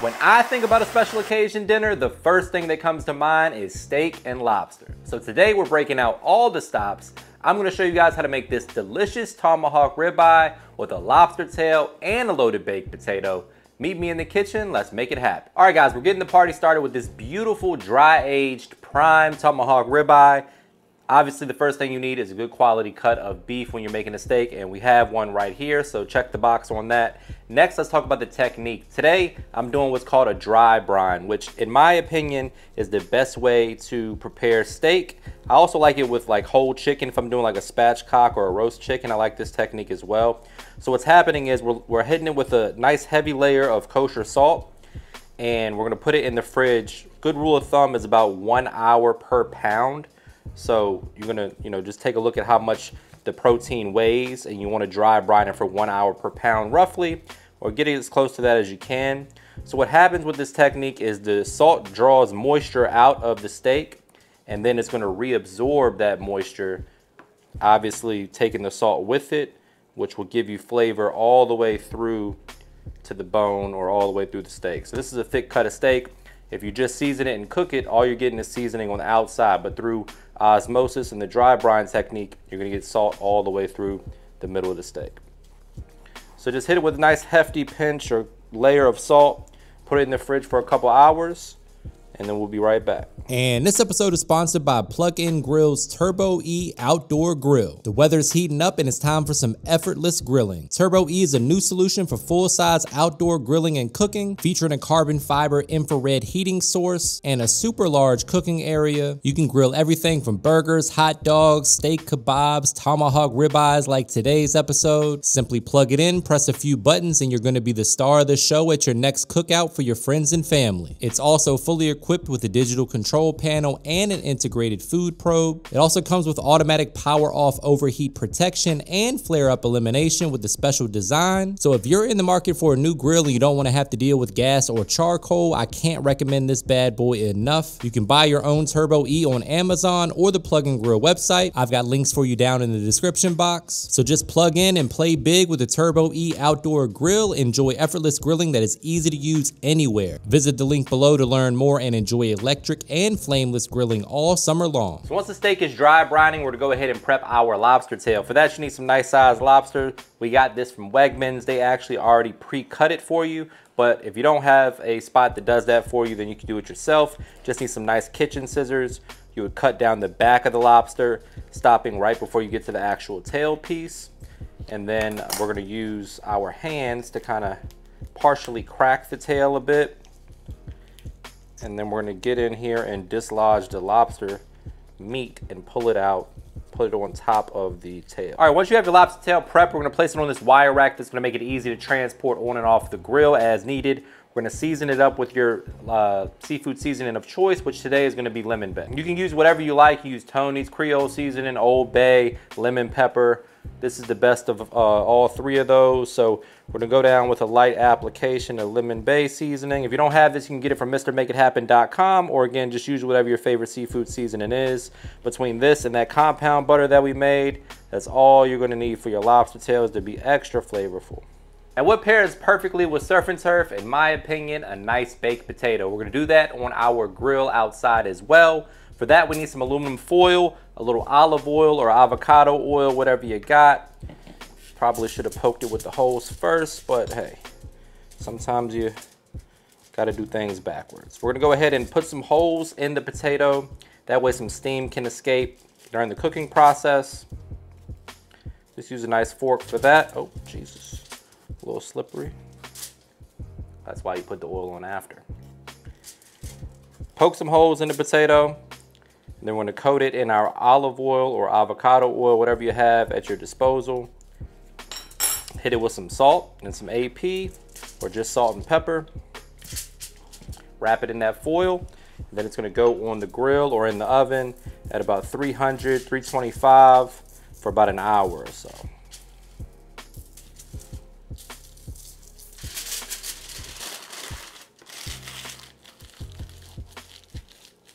When I think about a special occasion dinner, the first thing that comes to mind is steak and lobster. So today we're breaking out all the stops. I'm gonna show you guys how to make this delicious tomahawk ribeye with a lobster tail and a loaded baked potato. Meet me in the kitchen, let's make it happen. All right guys, we're getting the party started with this beautiful dry-aged prime tomahawk ribeye. Obviously, the first thing you need is a good quality cut of beef when you're making a steak, and we have one right here, so check the box on that. Next, let's talk about the technique. Today, I'm doing what's called a dry brine, which in my opinion is the best way to prepare steak. I also like it with like whole chicken. If I'm doing like a spatchcock or a roast chicken, I like this technique as well. So what's happening is we're hitting it with a nice heavy layer of kosher salt, and we're gonna put it in the fridge. Good rule of thumb is about 1 hour per pound. So you're gonna, just take a look at how much the protein weighs, and you want to dry brine it for 1 hour per pound roughly, or get it as close to that as you can. So what happens with this technique is the salt draws moisture out of the steak, and then it's going to reabsorb that moisture, obviously taking the salt with it, which will give you flavor all the way through to the bone or all the way through the steak. So this is a thick cut of steak. If you just season it and cook it, all you're getting is seasoning on the outside, but through osmosis and the dry brine technique, you're gonna get salt all the way through the middle of the steak. So just hit it with a nice hefty pinch or layer of salt, put it in the fridge for a couple hours, and then we'll be right back. And this episode is sponsored by PlugNGrill's Turbo E Outdoor Grill. The weather's heating up and it's time for some effortless grilling. Turbo E is a new solution for full-size outdoor grilling and cooking, featuring a carbon fiber infrared heating source and a super large cooking area. You can grill everything from burgers, hot dogs, steak kebabs, tomahawk ribeyes like today's episode. Simply plug it in, press a few buttons, and you're going to be the star of the show at your next cookout for your friends and family. It's also fully equipped with a digital control panel and an integrated food probe. It also comes with automatic power off overheat protection and flare up elimination with the special design. So if you're in the market for a new grill and you don't want to have to deal with gas or charcoal, I can't recommend this bad boy enough. You can buy your own Turbo E on Amazon or the PlugNGrill website. I've got links for you down in the description box. So just plug in and play big with the Turbo E Outdoor Grill. Enjoy effortless grilling that is easy to use anywhere. Visit the link below to learn more and enjoy electric and flameless grilling all summer long. So once the steak is dry brining, we're gonna go ahead and prep our lobster tail. For that, you need some nice sized lobster. We got this from Wegmans. They actually already pre-cut it for you, but if you don't have a spot that does that for you, then you can do it yourself. Just need some nice kitchen scissors. You would cut down the back of the lobster, stopping right before you get to the actual tail piece. And then we're gonna use our hands to kind of partially crack the tail a bit. And then we're gonna get in here and dislodge the lobster meat and pull it out, put it on top of the tail. All right, once you have your lobster tail prepped, we're gonna place it on this wire rack that's gonna make it easy to transport on and off the grill as needed. We're gonna season it up with your seafood seasoning of choice, which today is gonna be lemon bay. You can use whatever you like. You use Tony's, Creole seasoning, Old Bay, lemon pepper. This is the best of all three of those. So we're gonna go down with a light application of lemon bay seasoning. If you don't have this, you can get it from MrMakeItHappen.com, or again, just use whatever your favorite seafood seasoning is. Between this and that compound butter that we made, that's all you're gonna need for your lobster tails to be extra flavorful. And what pairs perfectly with surf and turf, in my opinion, a nice baked potato. We're gonna do that on our grill outside as well. For that, we need some aluminum foil, a little olive oil or avocado oil, whatever you got. Probably should have poked it with the holes first, but hey, sometimes you gotta do things backwards. We're gonna go ahead and put some holes in the potato. That way some steam can escape during the cooking process. Just use a nice fork for that. Oh, Jesus, a little slippery. That's why you put the oil on after. Poke some holes in the potato. And then we're gonna coat it in our olive oil or avocado oil, whatever you have at your disposal. Hit it with some salt and some AP, or just salt and pepper. Wrap it in that foil. And then it's gonna go on the grill or in the oven at about 300, 325 for about an hour or so.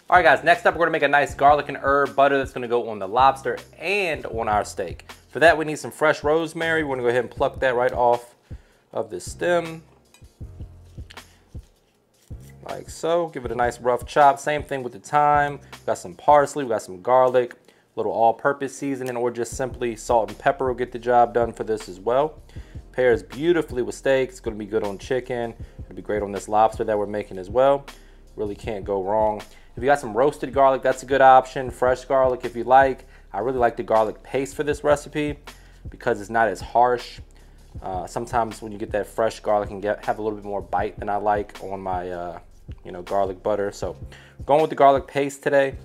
All right guys, next up we're gonna make a nice garlic and herb butter that's gonna go on the lobster and on our steak. For that we need some fresh rosemary. We're gonna go ahead and pluck that right off of the stem. like so. Give it a nice rough chop. Same thing with the thyme. We got some parsley, we got some garlic, little all-purpose seasoning, or just simply salt and pepper will get the job done for this as well. Pairs beautifully with steak. It's going to be good on chicken. It'll be great on this lobster that we're making as well. Really can't go wrong. If you got some roasted garlic, that's a good option. Fresh garlic if you like. I really like the garlic paste for this recipe because it's not as harsh. Sometimes when you get that fresh garlic, it can have a little bit more bite than I like on my garlic butter. So going with the garlic paste today.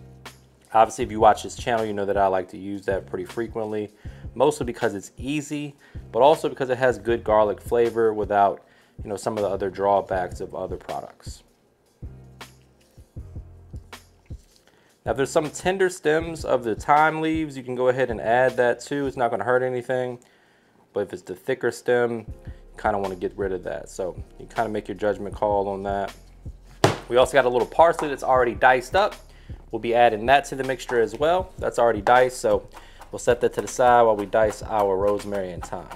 Obviously, if you watch this channel, you know that I like to use that pretty frequently, mostly because it's easy, but also because it has good garlic flavor without, some of the other drawbacks of other products. Now, if there's some tender stems of the thyme leaves, you can go ahead and add that too. It's not going to hurt anything, but if it's the thicker stem, you kind of want to get rid of that. So you kind of make your judgment call on that. We also got a little parsley that's already diced up. We'll be adding that to the mixture as well. That's already diced, so we'll set that to the side while we dice our rosemary and thyme.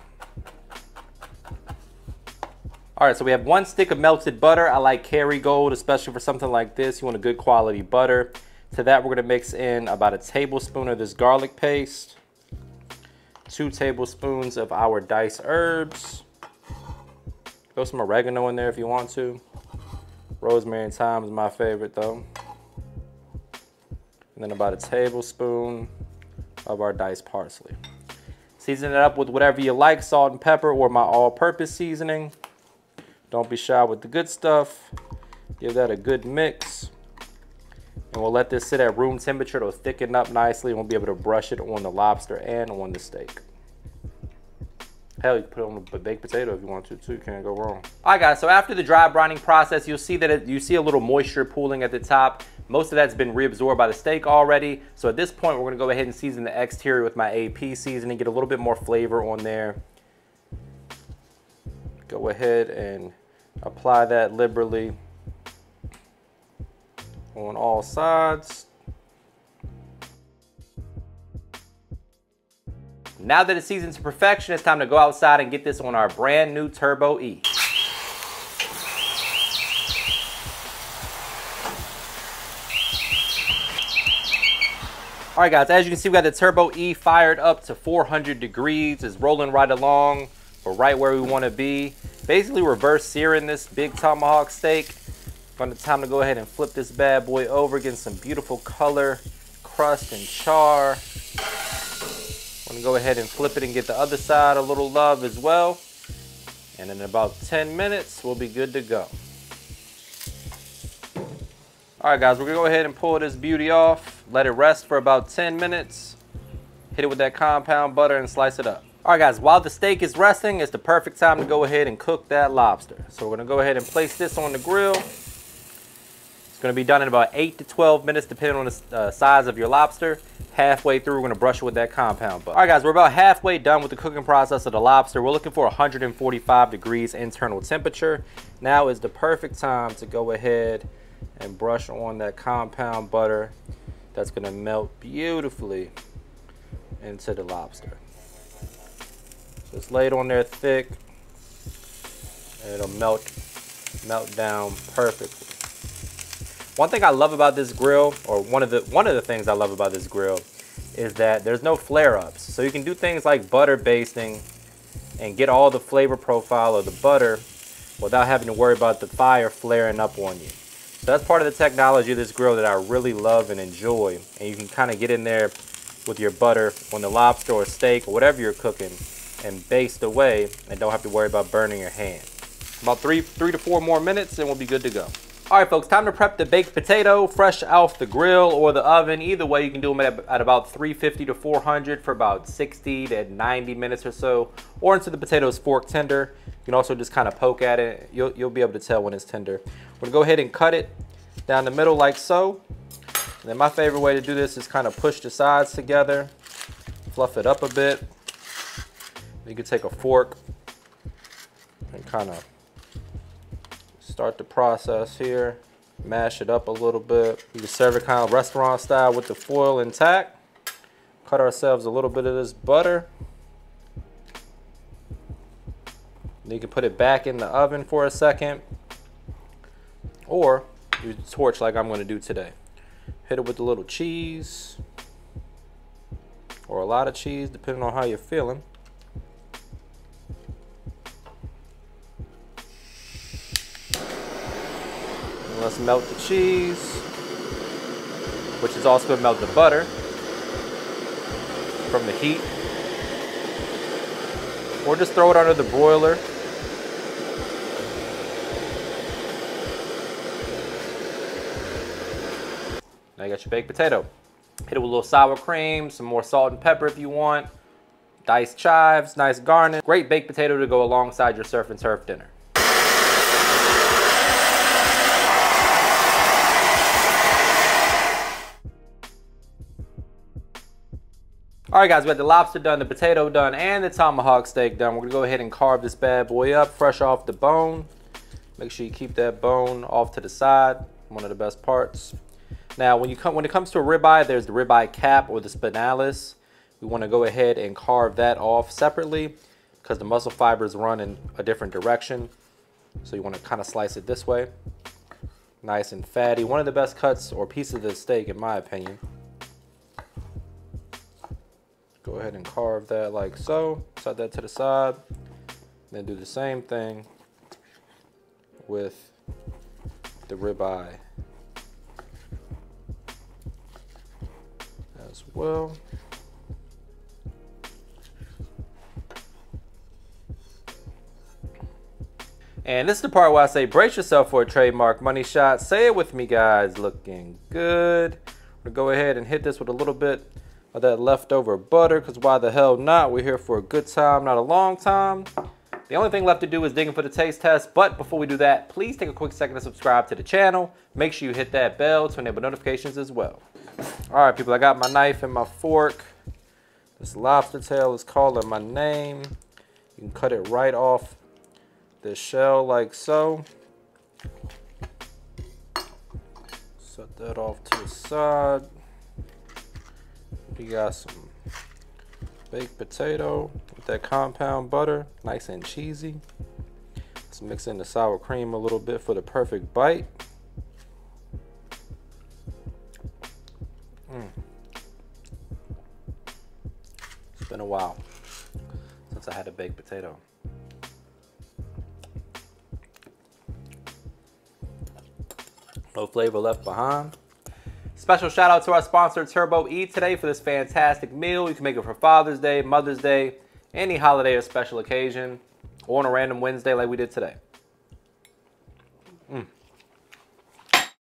All right, so we have 1 stick of melted butter. I like Kerrygold, especially for something like this. You want a good quality butter. To that, we're gonna mix in about a tablespoon of this garlic paste, 2 tablespoons of our diced herbs. Throw some oregano in there if you want to. Rosemary and thyme is my favorite though. And then about a tablespoon of our diced parsley. Season it up with whatever you like, salt and pepper or my all-purpose seasoning. Don't be shy with the good stuff. Give that a good mix. And we'll let this sit at room temperature. It'll thicken up nicely and we'll be able to brush it on the lobster and on the steak. Hell, you can put it on a baked potato if you want to too. Can't go wrong. All right, guys, so after the dry brining process, you'll see that you see a little moisture pooling at the top. Most of that's been reabsorbed by the steak already. So at this point, we're gonna go ahead and season the exterior with my AP seasoning, get a little bit more flavor on there. Go ahead and apply that liberally on all sides. Now that it's seasoned to perfection, it's time to go outside and get this on our brand new Turbo E. All right, guys, as you can see, we got the Turbo E fired up to 400 degrees. It's rolling right along. We're right where we want to be. Basically reverse searing this big tomahawk steak. Time to go ahead and flip this bad boy over, getting some beautiful color, crust, and char. I'm gonna go ahead and flip it and get the other side a little love as well. And in about 10 minutes, we'll be good to go. All right, guys, we're gonna go ahead and pull this beauty off, let it rest for about 10 minutes, hit it with that compound butter and slice it up. All right, guys, while the steak is resting, it's the perfect time to go ahead and cook that lobster. So we're gonna go ahead and place this on the grill. It's gonna be done in about 8 to 12 minutes, depending on the size of your lobster. Halfway through, we're gonna brush it with that compound butter. All right, guys, we're about halfway done with the cooking process of the lobster. We're looking for 145 degrees internal temperature. Now is the perfect time to go ahead and brush on that compound butter. That's gonna melt beautifully into the lobster. Just lay it on there thick, and it'll melt down perfectly. One thing I love about this grill, or one of the things I love about this grill, is that there's no flare-ups. So you can do things like butter basting and get all the flavor profile of the butter without having to worry about the fire flaring up on you. So that's part of the technology of this grill that I really love and enjoy. And you can kind of get in there with your butter on the lobster or steak or whatever you're cooking and baste away and don't have to worry about burning your hand. About three to 4 more minutes and we'll be good to go. All right, folks, time to prep the baked potato fresh off the grill or the oven. Either way, you can do them at about 350 to 400 for about 60 to 90 minutes or so, or until the potato is fork tender. You can also just kind of poke at it. You'll be able to tell when it's tender. We're gonna go ahead and cut it down the middle like so. And then my favorite way to do this is kind of push the sides together, fluff it up a bit. You can take a fork and kind of start the process here, mash it up a little bit. You can serve it kind of restaurant style with the foil intact. Cut ourselves a little bit of this butter. Then you can put it back in the oven for a second. Or use the torch like I'm gonna do today. Hit it with a little cheese, or a lot of cheese, depending on how you're feeling. And let's melt the cheese, which is also gonna melt the butter from the heat. Or just throw it under the broiler. Now you got your baked potato. Hit it with a little sour cream, some more salt and pepper if you want, diced chives, nice garnish. Great baked potato to go alongside your surf and turf dinner. All right, guys, we got the lobster done, the potato done, and the tomahawk steak done. We're gonna go ahead and carve this bad boy up, fresh off the bone. Make sure you keep that bone off to the side, one of the best parts. Now, when it comes to a ribeye, there's the ribeye cap or the spinalis. We wanna go ahead and carve that off separately because the muscle fibers run in a different direction. So you wanna kind of slice it this way. Nice and fatty. One of the best cuts or pieces of the steak, in my opinion. Go ahead and carve that like so. Set that to the side. Then do the same thing with the ribeye as well. And this is the part where I say brace yourself for a trademark money shot. Say it with me, guys. Looking good. We're gonna go ahead and hit this with a little bit of that leftover butter, because why the hell not? We're here for a good time, not a long time. The only thing left to do is digging for the taste test, but before we do that, please take a quick second to subscribe to the channel. Make sure you hit that bell to enable notifications as well. All right, people, I got my knife and my fork. This lobster tail is calling my name. You can cut it right off the shell like so. Set that off to the side. We got some baked potato with that compound butter, nice and cheesy. Let's mix in the sour cream a little bit for the perfect bite. It's been a while since I had a baked potato. No flavor left behind. Special shout out to our sponsor Turbo E today for this fantastic meal. You can make it for Father's Day, Mother's Day, any holiday or special occasion, or on a random Wednesday like we did today.